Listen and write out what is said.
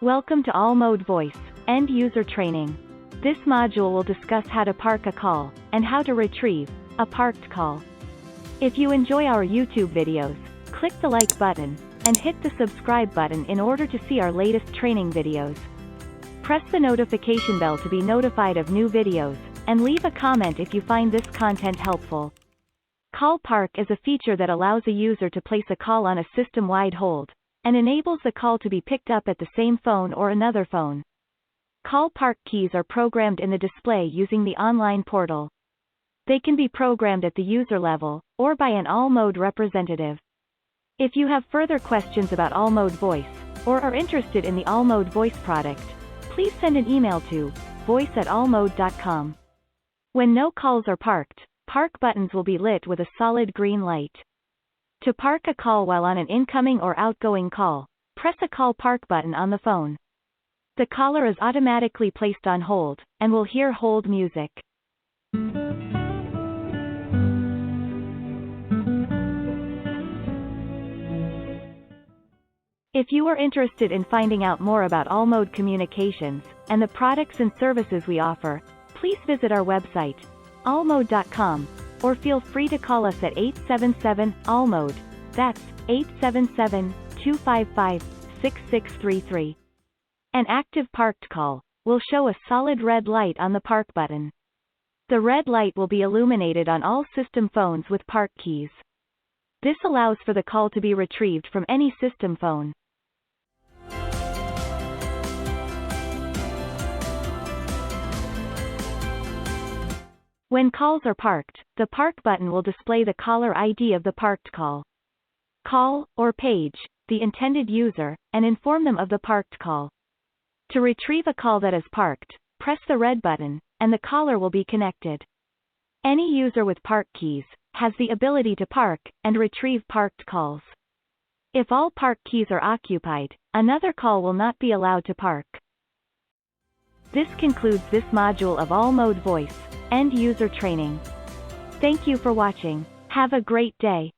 Welcome to All Mode Voice, End User Training. This module will discuss how to park a call, and how to retrieve a parked call. If you enjoy our YouTube videos, click the like button, and hit the subscribe button in order to see our latest training videos. Press the notification bell to be notified of new videos, and leave a comment if you find this content helpful. Call Park is a feature that allows a user to place a call on a system-wide hold, and enables the call to be picked up at the same phone or another phone. Call Park keys are programmed in the display using the online portal. They can be programmed at the user level, or by an All Mode representative. If you have further questions about All Mode Voice, or are interested in the All Mode Voice product, please send an email to voice@allmode.com. When no calls are parked, park buttons will be lit with a solid green light. To park a call while on an incoming or outgoing call, press a Call Park button on the phone. The caller is automatically placed on hold, and will hear hold music. If you are interested in finding out more about All Mode Communications, and the products and services we offer, please visit our website, allmode.com, or feel free to call us at 877-ALL-MODE, that's 877-255-6633. An active parked call will show a solid red light on the park button. The red light will be illuminated on all system phones with park keys. This allows for the call to be retrieved from any system phone. When calls are parked, the park button will display the caller ID of the parked call. Call, or page, the intended user, and inform them of the parked call. To retrieve a call that is parked, press the red button, and the caller will be connected. Any user with park keys has the ability to park and retrieve parked calls. If all park keys are occupied, another call will not be allowed to park. This concludes this module of All Mode Voice, End User Training. Thank you for watching. Have a great day.